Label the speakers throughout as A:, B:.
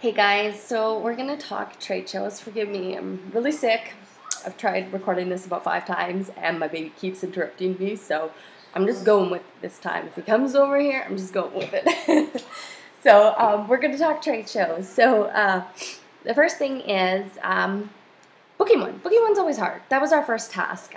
A: Hey guys, so we're gonna talk trade shows. Forgive me, I'm really sick. I've tried recording this about 5 times and my baby keeps interrupting me, so I'm just going with it this time. If he comes over here, I'm just going with it. So we're gonna talk trade shows. So the first thing is booking one. Booking one's always hard. That was our first task.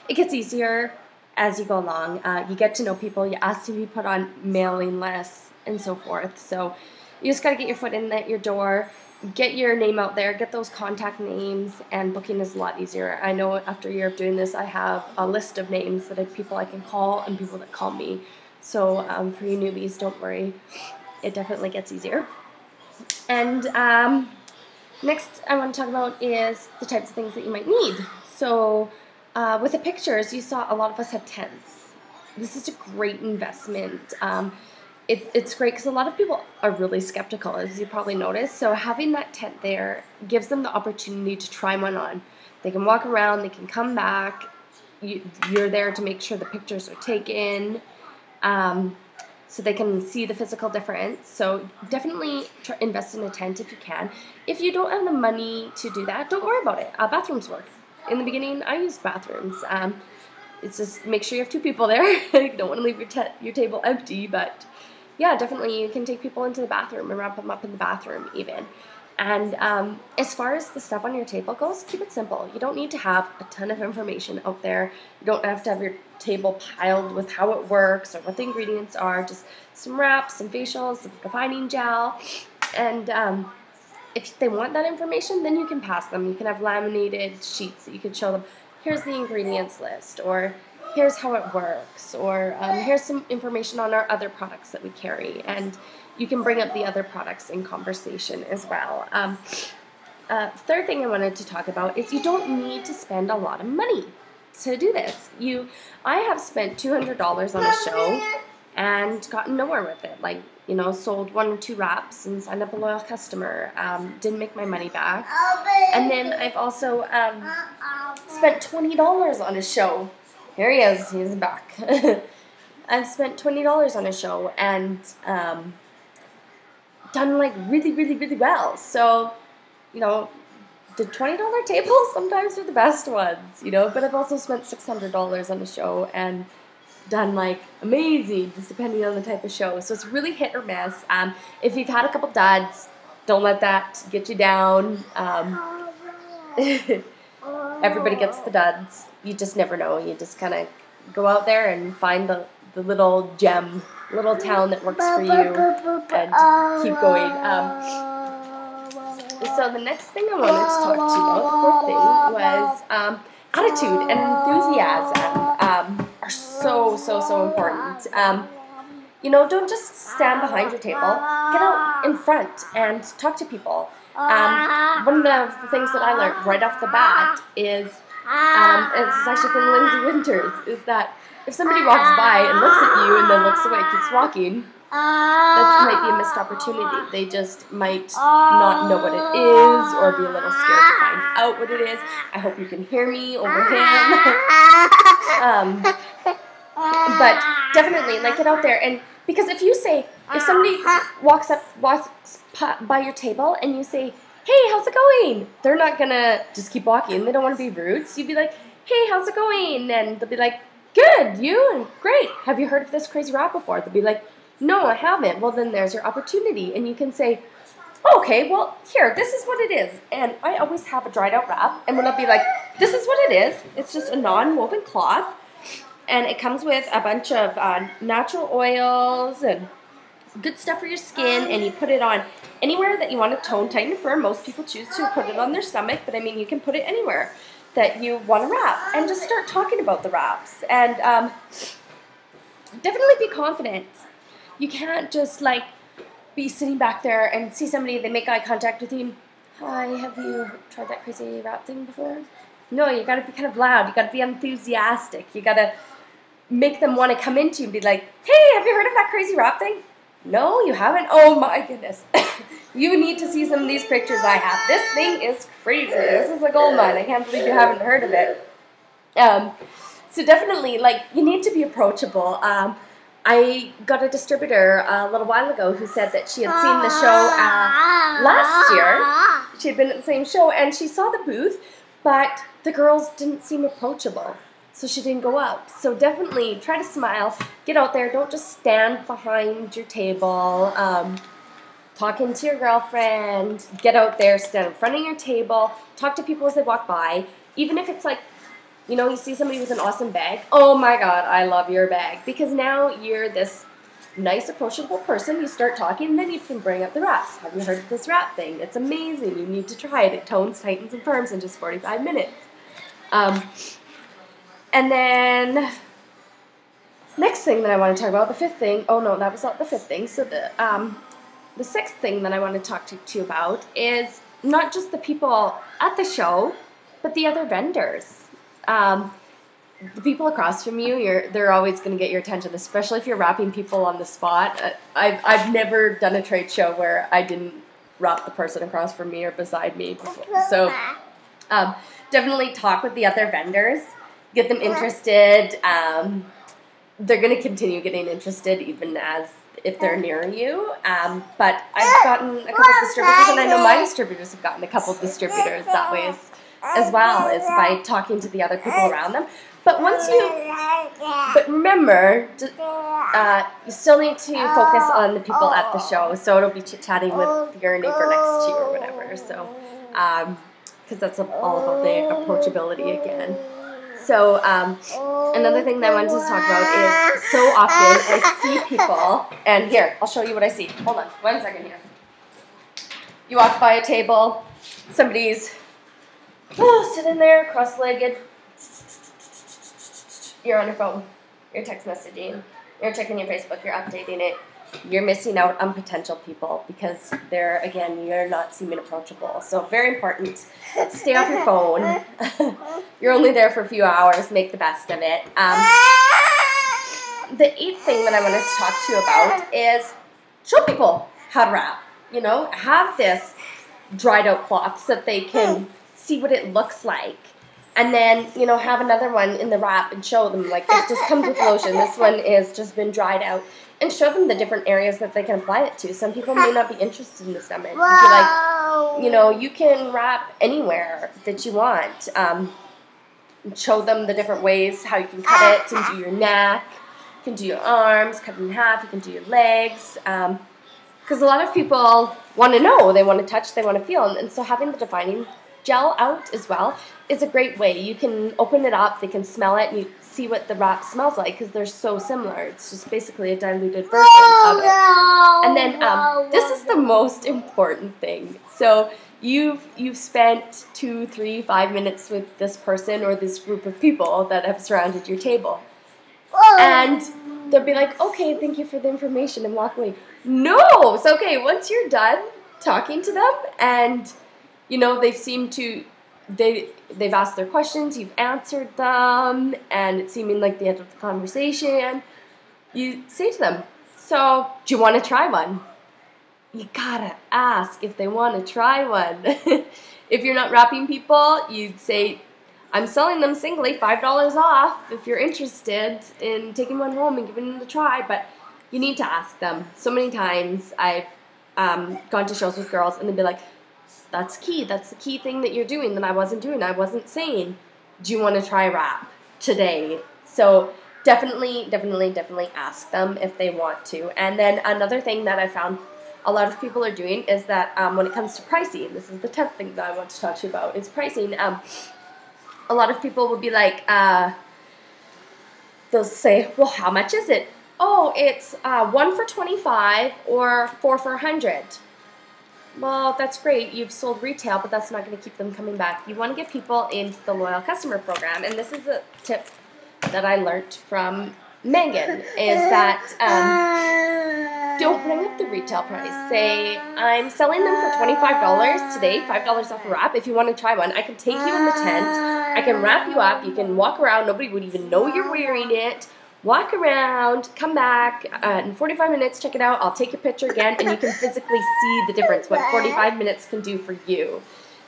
A: It gets easier as you go along. You get to know people, you ask to be put on mailing lists and so forth. So you just got to get your foot in your door, get your name out there, get those contact names, and booking is a lot easier. I know after a year of doing this, I have a list of names that people I can call and people that call me. So for you newbies, don't worry. It definitely gets easier. And next I want to talk about is the types of things that you might need. So with the pictures, you saw a lot of us had tents. This is a great investment. It's great because a lot of people are really skeptical, as you probably noticed. So having that tent there gives them the opportunity to try one on. They can walk around, they can come back. You're there to make sure the pictures are taken, so they can see the physical difference. So definitely invest in a tent if you can. If you don't have the money to do that, don't worry about it. Bathrooms work. In the beginning, I used bathrooms. It's just make sure you have 2 people there. You don't want to leave your table empty, but yeah, definitely you can take people into the bathroom and wrap them up in the bathroom even. And as far as the stuff on your table goes, keep it simple. You don't need to have a ton of information out there. You don't have to have your table piled with how it works or what the ingredients are. Just some wraps, some facials, some defining gel. And if they want that information, then you can pass them. You can have laminated sheets that you can show them. Here's the ingredients list, or here's how it works, or here's some information on our other products that we carry, and you can bring up the other products in conversation as well. Third thing I wanted to talk about is you don't need to spend a lot of money to do this. I have spent $200 on a show and gotten nowhere with it. Like, sold 1 or 2 wraps and signed up a loyal customer. Didn't make my money back. And then I've also spent $20 on a show. Here he is. He's back. I've spent $20 on a show and done like really, really, really well. So, the $20 tables sometimes are the best ones, But I've also spent $600 on a show and done like amazing, just depending on the type of show. So it's really hit or miss. If you've had a couple duds, don't let that get you down. Everybody gets the duds. You just never know. You just kind of go out there and find the little gem, little town that works for you, and keep going. So the next thing I wanted to talk to you about, the 4th thing, was attitude and enthusiasm are so important. Don't just stand behind your table. Get out in front and talk to people. One of the things that I learned right off the bat is, it's actually from Lindsay Winters, is that if somebody walks by and looks at you and then looks away, keeps walking, that might be a missed opportunity. They just might not know what it is or be a little scared to find out what it is. I hope you can hear me over him. But definitely, get out there. And because if somebody walks by your table and you say, hey, how's it going? They're not going to just keep walking. They don't want to be rude. So you'd be like, hey, how's it going? And they'll be like, good, you? And great. Have you heard of this crazy wrap before? They'll be like, no, I haven't. Well, then there's your opportunity. And you can say, okay, well, here, this is what it is. And I always have a dried out wrap. And when I'll be like, this is what it is. It's just a non-woven cloth. And it comes with a bunch of natural oils and good stuff for your skin. And you put it on anywhere that you want to tone, tighten, firm. Most people choose to put it on their stomach. But, you can put it anywhere that you want to wrap. And just start talking about the wraps. And definitely be confident. You can't just, be sitting back there and see somebody, they make eye contact with you. Hi, have you tried that crazy wrap thing before? No, you got to be kind of loud. You got to be enthusiastic. You got to make them want to come into you and be like, hey, have you heard of that crazy wrap thing? No, you haven't? Oh, my goodness. You need to see some of these pictures I have. This thing is crazy. This is a gold mine. I can't believe you haven't heard of it. So definitely, you need to be approachable. I got a distributor a little while ago who said that she had seen the show last year, she had been at the same show, and she saw the booth, but the girls didn't seem approachable, so she didn't go up. So definitely try to smile, get out there, don't just stand behind your table, talking to your girlfriend, get out there, stand in front of your table, talk to people as they walk by, even if it's like, you know, you see somebody with an awesome bag, oh my God, I love your bag, because now you're this nice, approachable person. You start talking, and then you can bring up the wraps. Have you heard of this wrap thing? It's amazing. You need to try it. It tones, tightens, and firms in just 45 minutes. And then, next thing that I want to talk about, the fifth thing, oh no, that was not the fifth thing. So the sixth thing that I want to talk to you about is not just the people at the show, but the other vendors. The people across from you, they're always going to get your attention, especially if you're wrapping people on the spot. I've never done a trade show where I didn't wrap the person across from me or beside me before. So definitely talk with the other vendors, get them interested. They're going to continue getting interested even as if they're near you. But I've gotten a couple of distributors, and I know my distributors have gotten a couple of distributors that way as well, is by talking to the other people around them. But remember, you still need to focus on the people at the show. So it'll be chit-chatting with your neighbor next to you or whatever. So, because that's all about the approachability again. So another thing that I wanted to talk about is so often I see people, and here, I'll show you what I see. Hold on, 1 second here. You walk by a table, somebody's sitting there, cross-legged. You're on your phone, you're text messaging, you're checking your Facebook, you're updating it. You're missing out on potential people because you're not seeming approachable. So very important. Stay off your phone. You're only there for a few hours. Make the best of it. The eighth thing that I want to talk to you about is show people how to wrap. You know, have this dried out cloth so that they can see what it looks like. And then, you know, have another one in the wrap and show them, like, it just comes with lotion. This one is just been dried out. And show them the different areas that they can apply it to. Some people may not be interested in the stomach. You'd be like, you know, you can wrap anywhere that you want. Show them the different ways how you can cut it and do your neck. You can do your arms, cut it in half. You can do your legs. Because a lot of people want to know. They want to touch. They want to feel. And so having the defining gel out as well is a great way. You can open it up, they can smell it, and you see what the wrap smells like because they're so similar. It's just basically a diluted version of it. And then this is the most important thing. So you've spent 2, 3, 5 minutes with this person or this group of people that have surrounded your table. And they'll be like, okay, thank you for the information, and walk away. No! It's okay. Once you're done talking to them and you know, they've asked their questions, you've answered them, and it's seeming like the end of the conversation. You say to them, so, do you want to try one? You gotta ask if they want to try one. If you're not wrapping people, you'd say, I'm selling them singly, $5 off if you're interested in taking one home and giving them a try, but you need to ask them. So many times I've gone to shows with girls and they'd be like, that's key. That's the key thing that you're doing that I wasn't doing. I wasn't saying, do you want to try wrap today? So definitely ask them if they want to. And then another thing that I found a lot of people are doing is that when it comes to pricing, this is the 10th thing that I want to talk to you about, is pricing. A lot of people will be like, they'll say, well, how much is it? Oh, it's 1 for $25 or 4 for $100. Well, that's great. You've sold retail, but that's not going to keep them coming back. You want to get people into the loyal customer program, and this is a tip that I learned from Megan, is that don't bring up the retail price. Say, I'm selling them for $25 today, $5 off a wrap. If you want to try one, I can take you in the tent. I can wrap you up. You can walk around. Nobody would even know you're wearing it. Walk around, come back in 45 minutes, check it out. I'll take your picture again, and you can physically see the difference, what 45 minutes can do for you.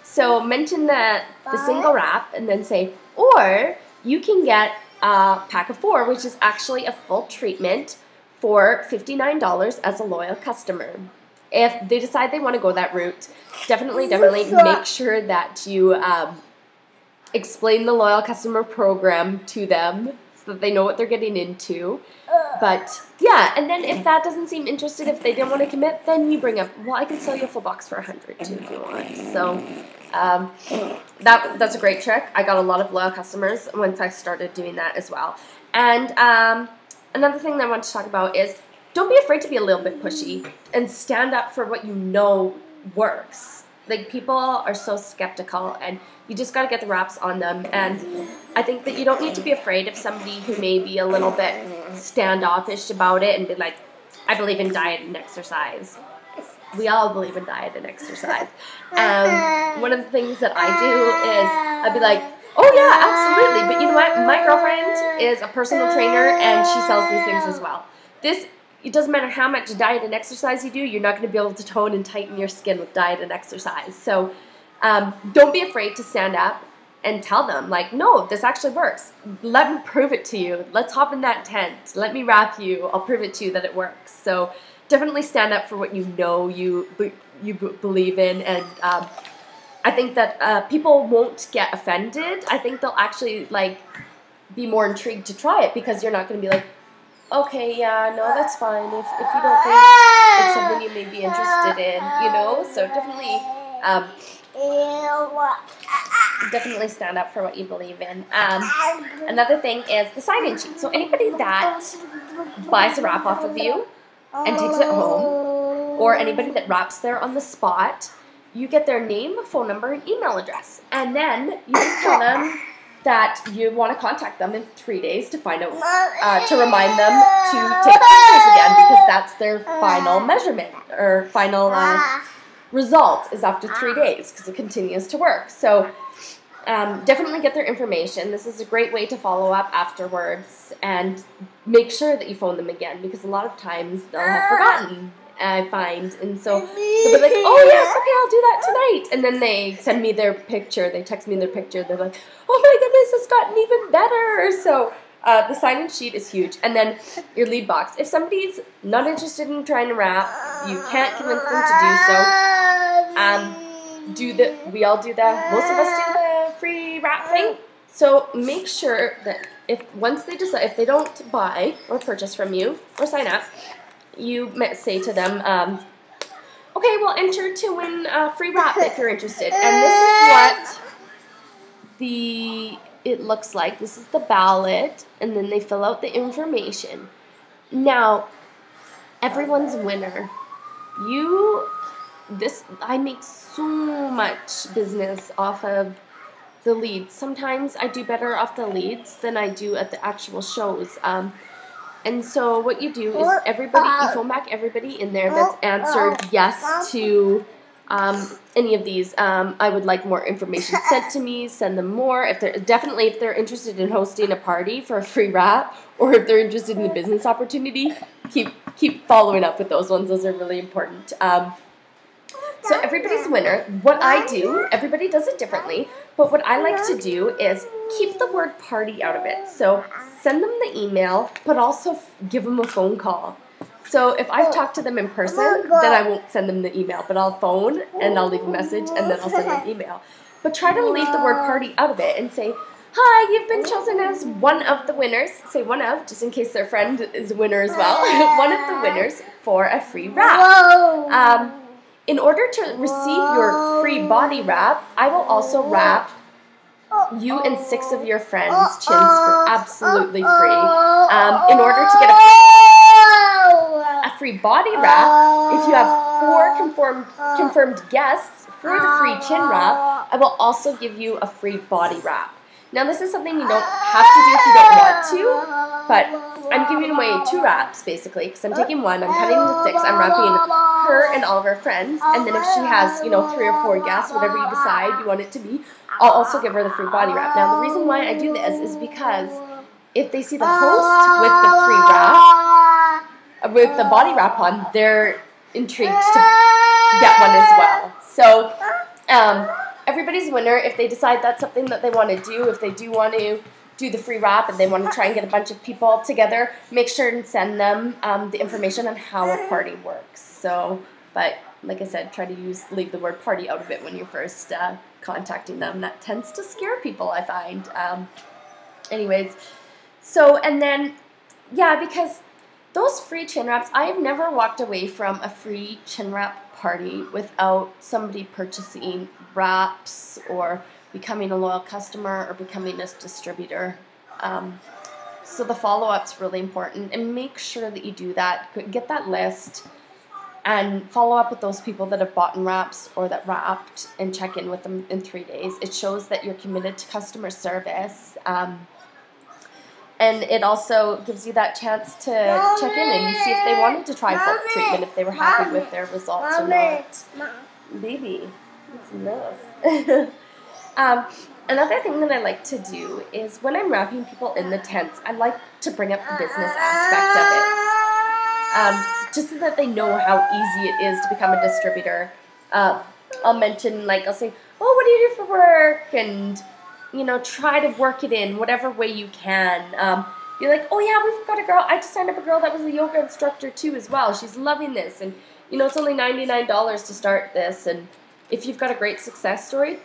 A: So mention the single wrap and then say, or you can get a pack of 4, which is actually a full treatment for $59 as a loyal customer.
B: if they decide they want to go that route, definitely make sure that you explain the loyal customer program to them so that they know what they're getting into. But yeah, and then if that doesn't seem interested, if they didn't want to commit, then you bring up, well, I can sell you a full box for $100 too if you want. So that's a great trick. I got a lot of loyal customers once I started doing that as well. And another thing that I want to talk about is don't be afraid to be a little bit pushy and stand up for what you know works. Like, people are so skeptical, and you just got to get the wraps on them. And I think that you don't need to be afraid of somebody who may be a little bit standoffish about it and be like, I believe in diet and exercise. We all believe in diet and exercise. One of the things that I do is I'd be like, oh yeah, absolutely. But you know what? My girlfriend is a personal trainer, and she sells these things as well. It doesn't matter how much diet and exercise you do, you're not going to be able to tone and tighten your skin with diet and exercise. So don't be afraid to stand up and tell them, like, no, this actually works. Let me prove it to you. Let's hop in that tent. Let me wrap you. I'll prove it to you that it works. So definitely stand up for what you know you believe in. And I think that people won't get offended. I think they'll actually, like, be more intrigued to try it, because you're not going to be like, okay, yeah, no, that's fine. If you don't think it's something you may be interested in, you know? So definitely stand up for what you believe in. Another thing is the sign-in sheet. So anybody that buys a wrap off of you and takes it home, or anybody that wraps there on the spot, you get their name, phone number, and email address. And then you just tell them that you want to contact them in 3 days to find out, to remind them to take pictures again, because that's their final measurement, or final result is after 3 days, because it continues to work. So definitely get their information. This is a great way to follow up afterwards, and make sure that you phone them again, because a lot of times they'll have forgotten, I find. And so they'll be like, oh yes, okay, I'll do that tonight. And then they send me their picture, they text me their picture, they're like, oh my goodness, it's gotten even better. So the sign-in sheet is huge. And then your lead box. If somebody's not interested in trying to wrap, you can't convince them to do so. We all do that. Most of us do the free wrap thing. So make sure that once they decide, if they don't buy or purchase from you or sign up, you say to them, okay, well, enter to win free wrap if you're interested. And this is what it looks like. This is the ballot, and then they fill out the information. Now, everyone's a winner. I make so much business off of the leads. Sometimes I do better off the leads than I do at the actual shows. And so what you do is you phone back everybody in there that's answered yes to any of these. I would like more information sent to me. Send them more. If they're interested in hosting a party for a free wrap, or if they're interested in the business opportunity, keep following up with those ones. Those are really important. So everybody's a winner. What I do, everybody does it differently, but what I like to do is keep the word party out of it. So send them the email, but also give them a phone call. So if I've talked to them in person, then I won't send them the email, but I'll phone and I'll leave a message and then I'll send them an email. But try to leave the word party out of it and say, hi, you've been chosen as one of the winners. Say one of, just in case their friend is a winner as well. One of the winners for a free wrap. In order to receive your free body wrap, I will also wrap you and 6 of your friends' chins for absolutely free. In order to get a free body wrap, if you have 4 confirmed guests for the free chin wrap, I will also give you a free body wrap. Now, this is something you don't have to do if you don't want to, but I'm giving away 2 wraps, basically, because I'm taking 1, I'm cutting into 6, I'm wrapping her and all of her friends, and then if she has, 3 or 4 guests, whatever you decide you want it to be, I'll also give her the free body wrap. Now, the reason why I do this is because if they see the host with the free wrap, with the body wrap on, they're intrigued to get one as well. So, everybody's a winner. If they decide that's something that they want to do, if they do want to do the free wrap and they want to try and get a bunch of people together, make sure and send them the information on how a party works. So
A: But like I said, try to leave the word party out of it when you're first contacting them. That tends to scare people, I find. Anyways, so, and then, yeah, because those free chin wraps, I have never walked away from a free chin wrap party without somebody purchasing wraps or becoming a loyal customer or becoming a distributor. So the follow-up's really important, and make sure that you do that. Get that list and follow up with those people that have bought in wraps or that wrapped, and check in with them in 3 days. It shows that you're committed to customer service. And it also gives you that chance to check in and see if they wanted to try Folk treatment, if they were happy with their results or not. Baby, it's enough. Another thing that I like to do is when I'm wrapping people in the tents, I like to bring up the business aspect of it. Just so that they know how easy it is to become a distributor. I'll mention, like, I'll say, oh, what do you do for work? And, you know, try to work it in whatever way you can. Be like, oh yeah, we've got a girl, I just signed up a girl that was a yoga instructor too as well. She's loving this. And, you know, it's only $99 to start this. And if you've got a great success story,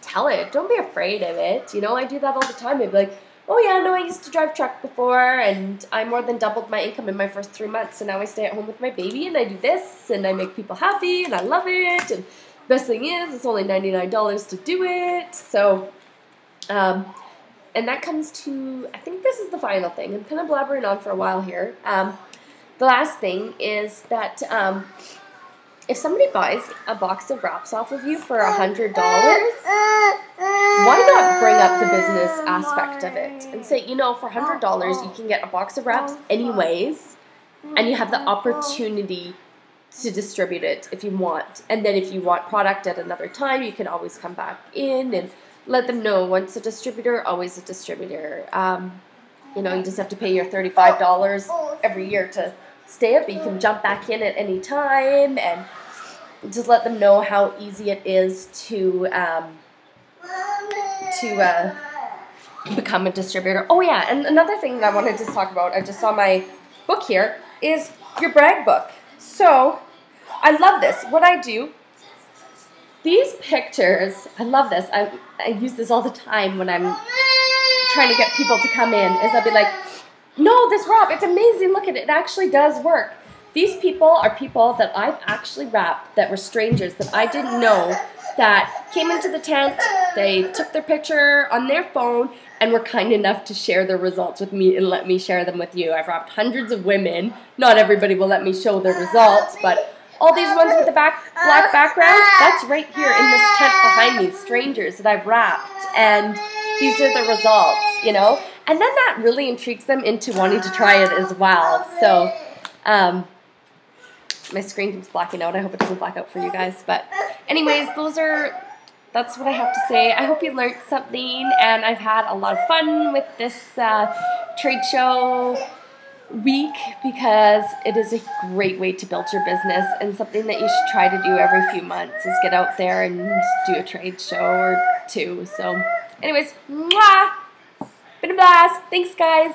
A: tell it. Don't be afraid of it. You know, I do that all the time. I'd be like, oh yeah, no, I used to drive truck before, and I more than doubled my income in my first 3 months, and now I stay at home with my baby, and I do this, and I make people happy, and I love it, and best thing is, it's only $99 to do it. So, and that comes to, I think this is the final thing. I'm kind of blabbering on for a while here. The last thing is that if somebody buys a box of wraps off of you for $100, why not bring up the business aspect of it and say, you know, for $100 you can get a box of wraps anyways, and you have the opportunity to distribute it if you want. And then if you want product at another time, you can always come back in and let them know, once a distributor, always a distributor. You know, you just have to pay your $35 every year to stay up, but you can jump back in at any time, and just let them know how easy it is to become a distributor. Oh yeah, and another thing that I wanted to talk about, I just saw my book here, is your brag book. So, I love this. What I do, these pictures, I love this. I use this all the time when I'm trying to get people to come in, is I'll be like, no, this wrap, it's amazing, look at it, it actually does work. These people are people that I've actually wrapped that were strangers that I didn't know, that came into the tent, they took their picture on their phone, and were kind enough to share their results with me and let me share them with you. I've wrapped hundreds of women. Not everybody will let me show their results, but all these ones with the black background, that's right here in this tent behind me, strangers that I've wrapped, and these are the results, you know? And then that really intrigues them into wanting to try it as well. So, my screen keeps blacking out. I hope it doesn't black out for you guys. But anyways, that's what I have to say. I hope you learned something, and I've had a lot of fun with this trade show week, because it is a great way to build your business, and something that you should try to do every few months is get out there and do a trade show or two. So anyways, mwah! Been a blast. Thanks, guys.